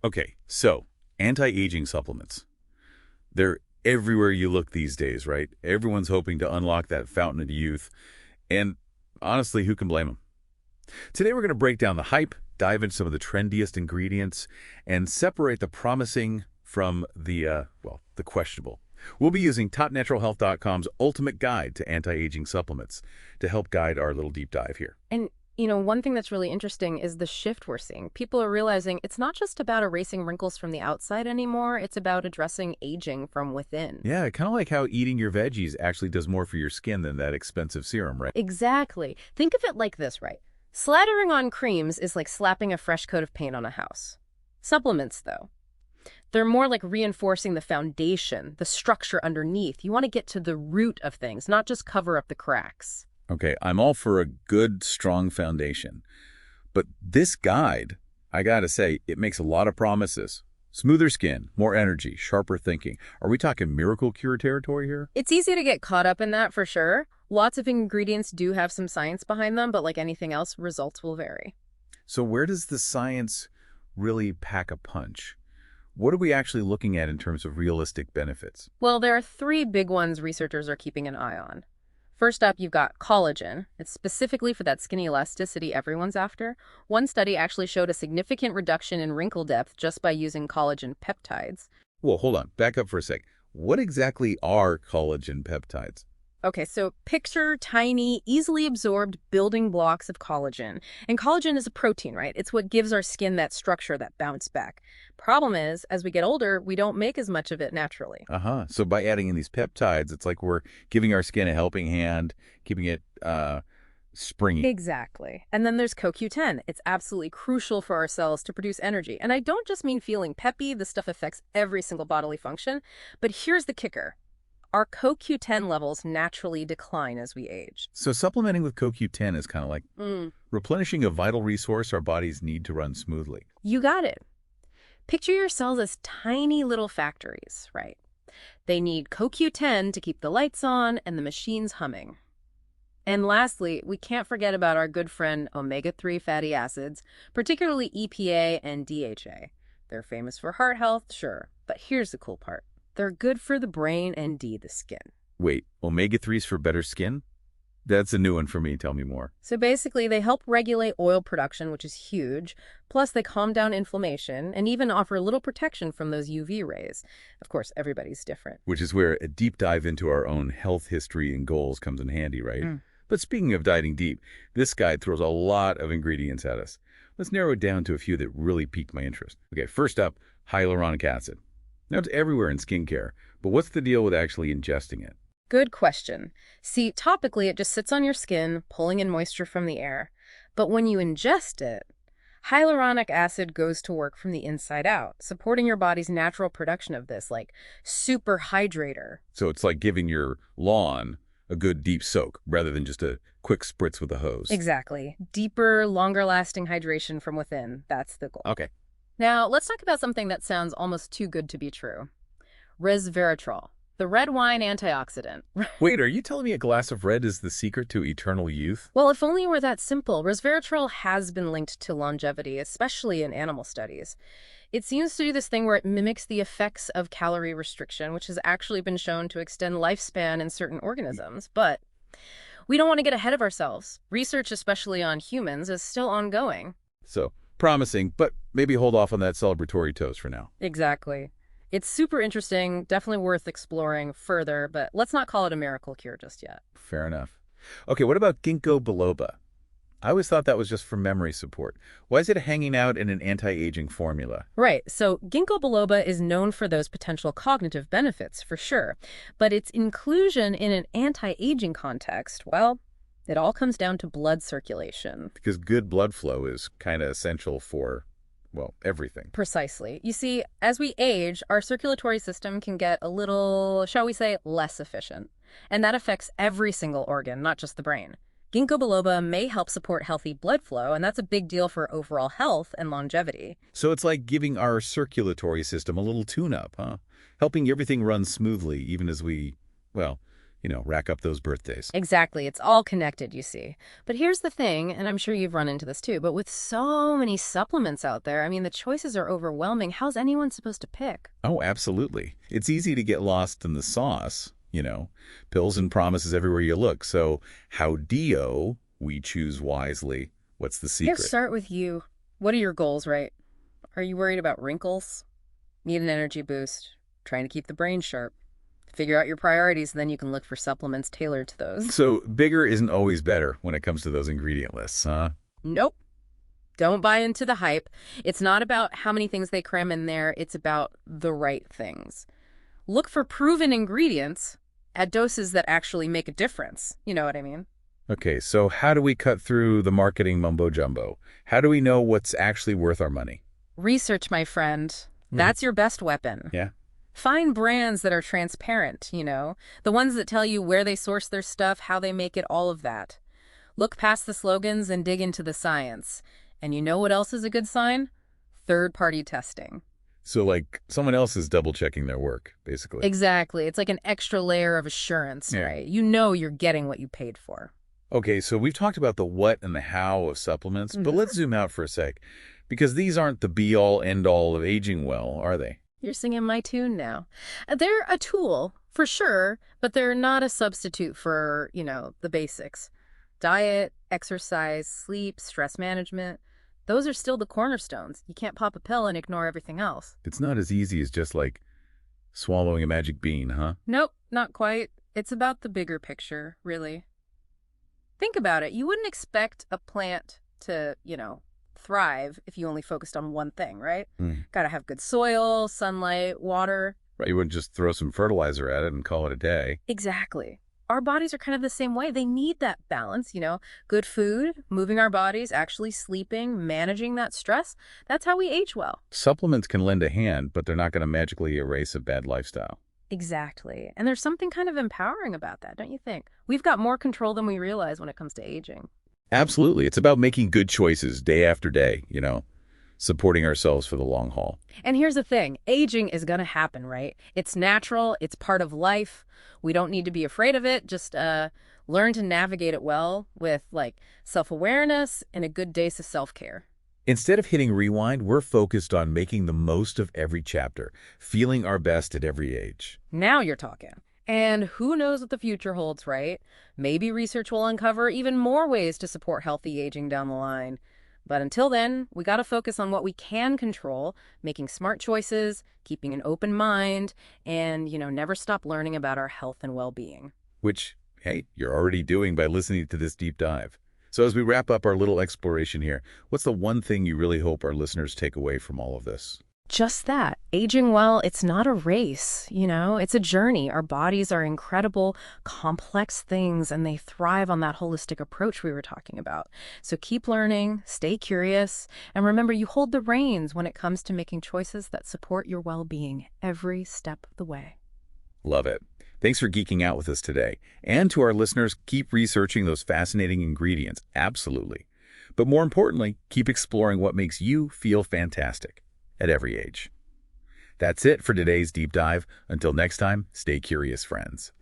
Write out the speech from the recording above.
Okay, so anti-aging supplements. They're everywhere you look these days, right? Everyone's hoping to unlock that fountain of youth. And honestly, who can blame them? Today we're going to break down the hype, dive into some of the trendiest ingredients, and separate the promising from the questionable. We'll be using topnaturalhealth.com's ultimate guide to anti-aging supplements to help guide our little deep dive here. And, one thing that's really interesting is the shift we're seeing. People are realizing it's not just about erasing wrinkles from the outside anymore, it's about addressing aging from within. Yeah, kind of like how eating your veggies actually does more for your skin than that expensive serum, right? Exactly. Think of it like this, right? Slathering on creams is like slapping a fresh coat of paint on a house. Supplements, though, they're more like reinforcing the foundation, the structure underneath. You want to get to the root of things, not just cover up the cracks. Okay, I'm all for a good, strong foundation. But this guide, I gotta say, it makes a lot of promises. Smoother skin, more energy, sharper thinking. Are we talking miracle cure territory here? It's easy to get caught up in that for sure. Lots of ingredients do have some science behind them, but like anything else, results will vary. So where does the science really pack a punch? What are we actually looking at in terms of realistic benefits? Well, there are three big ones researchers are keeping an eye on. First up, you've got collagen. It's specifically for that skinny elasticity everyone's after. One study actually showed a significant reduction in wrinkle depth just by using collagen peptides. Well, hold on. Back up for a sec. What exactly are collagen peptides? Okay, so picture tiny, easily absorbed building blocks of collagen. And collagen is a protein, right? It's what gives our skin that structure, that bounce back. Problem is, as we get older, we don't make as much of it naturally. So by adding in these peptides, it's like we're giving our skin a helping hand, keeping it springy. Exactly. And then there's CoQ10. It's absolutely crucial for our cells to produce energy. And I don't just mean feeling peppy. This stuff affects every single bodily function. But here's the kicker. Our CoQ10 levels naturally decline as we age. So supplementing with CoQ10 is kind of like replenishing a vital resource our bodies need to run smoothly. You got it. Picture your cells as tiny little factories, right? They need CoQ10 to keep the lights on and the machines humming. And lastly, we can't forget about our good friend omega-3 fatty acids, particularly EPA and DHA. They're famous for heart health, sure, but here's the cool part. They're good for the brain and the skin. Wait, omega-3s for better skin? That's a new one for me. Tell me more. So basically, they help regulate oil production, which is huge. Plus, they calm down inflammation and even offer a little protection from those UV rays. Of course, everybody's different. Which is where a deep dive into our own health history and goals comes in handy, right? But speaking of diving deep, this guide throws a lot of ingredients at us. Let's narrow it down to a few that really piqued my interest. Okay, first up, hyaluronic acid. Now, it's everywhere in skincare, but what's the deal with actually ingesting it? Good question. See, topically, it just sits on your skin, pulling in moisture from the air. But when you ingest it, hyaluronic acid goes to work from the inside out, supporting your body's natural production of this, like super hydrator. So it's like giving your lawn a good deep soak rather than just a quick spritz with a hose. Exactly. Deeper, longer-lasting hydration from within. That's the goal. Okay. Now, let's talk about something that sounds almost too good to be true. Resveratrol, the red wine antioxidant. Wait, are you telling me a glass of red is the secret to eternal youth? Well, if only it were that simple. Resveratrol has been linked to longevity, especially in animal studies. It seems to do this thing where it mimics the effects of calorie restriction, which has actually been shown to extend lifespan in certain organisms. But we don't want to get ahead of ourselves. Research, especially on humans, is still ongoing. So, promising, but maybe hold off on that celebratory toast for now. Exactly. It's super interesting, definitely worth exploring further, but let's not call it a miracle cure just yet. Fair enough. Okay, what about ginkgo biloba? I always thought that was just for memory support. Why is it hanging out in an anti-aging formula? Right, so ginkgo biloba is known for those potential cognitive benefits, for sure. But its inclusion in an anti-aging context, well, it all comes down to blood circulation. Because good blood flow is kind of essential for, well, everything. Precisely. You see, as we age, our circulatory system can get a little, shall we say, less efficient. And that affects every single organ, not just the brain. Ginkgo biloba may help support healthy blood flow, and that's a big deal for overall health and longevity. So it's like giving our circulatory system a little tune-up, huh? Helping everything run smoothly, even as we, well, rack up those birthdays. Exactly. It's all connected, you see. But here's the thing, and I'm sure you've run into this too, but with so many supplements out there, I mean, the choices are overwhelming. How's anyone supposed to pick? Oh, absolutely. It's easy to get lost in the sauce, pills and promises everywhere you look. So how do we choose wisely? What's the Let's secret? start with you. What are your goals, right? Are you worried about wrinkles? Need an energy boost? Trying to keep the brain sharp? Figure out your priorities, then you can look for supplements tailored to those. So bigger isn't always better when it comes to those ingredient lists, huh? Nope. Don't buy into the hype. It's not about how many things they cram in there. It's about the right things. Look for proven ingredients at doses that actually make a difference. You know what I mean? Okay, so how do we cut through the marketing mumbo-jumbo? How do we know what's actually worth our money? Research, my friend. Mhm. That's your best weapon. Yeah. Find brands that are transparent, the ones that tell you where they source their stuff, how they make it, all of that. Look past the slogans and dig into the science. And you know what else is a good sign? Third-party testing. So like someone else is double-checking their work, basically. Exactly. It's like an extra layer of assurance, Yeah. right? You know you're getting what you paid for. Okay, so we've talked about the what and the how of supplements, but Mhm. let's zoom out for a sec, because these aren't the be-all, end-all of aging well, are they? You're singing my tune now. They're a tool, for sure, but they're not a substitute for, the basics. Diet, exercise, sleep, stress management. Those are still the cornerstones. You can't pop a pill and ignore everything else. It's not as easy as just like swallowing a magic bean, huh? Nope, not quite. It's about the bigger picture, really. Think about it. You wouldn't expect a plant to, thrive if you only focused on one thing, right? Mm. Gotta have good soil, sunlight, water. Right, you wouldn't just throw some fertilizer at it and call it a day. Exactly. Our bodies are kind of the same way. They need that balance, good food, moving our bodies, actually sleeping, managing that stress. That's how we age well. Supplements can lend a hand, but they're not going to magically erase a bad lifestyle. Exactly. And there's something kind of empowering about that, don't you think? We've got more control than we realize when it comes to aging. Absolutely. It's about making good choices day after day, supporting ourselves for the long haul. And here's the thing, aging is going to happen, right? It's natural, it's part of life. We don't need to be afraid of it. Just learn to navigate it well with self-awareness and a good dose of self-care. Instead of hitting rewind, we're focused on making the most of every chapter, feeling our best at every age. Now you're talking. And who knows what the future holds, right? Maybe research will uncover even more ways to support healthy aging down the line. But until then, we got to focus on what we can control, making smart choices, keeping an open mind, and, never stop learning about our health and well-being. Which, hey, you're already doing by listening to this deep dive. So as we wrap up our little exploration here, what's the one thing you really hope our listeners take away from all of this? Just that. Aging well, it's not a race, it's a journey. Our bodies are incredible, complex things, and they thrive on that holistic approach we were talking about. So keep learning, stay curious, and remember you hold the reins when it comes to making choices that support your well-being every step of the way. Love it. Thanks for geeking out with us today. And to our listeners, keep researching those fascinating ingredients. Absolutely. But more importantly, keep exploring what makes you feel fantastic at every age. That's it for today's deep dive. Until next time, stay curious, friends.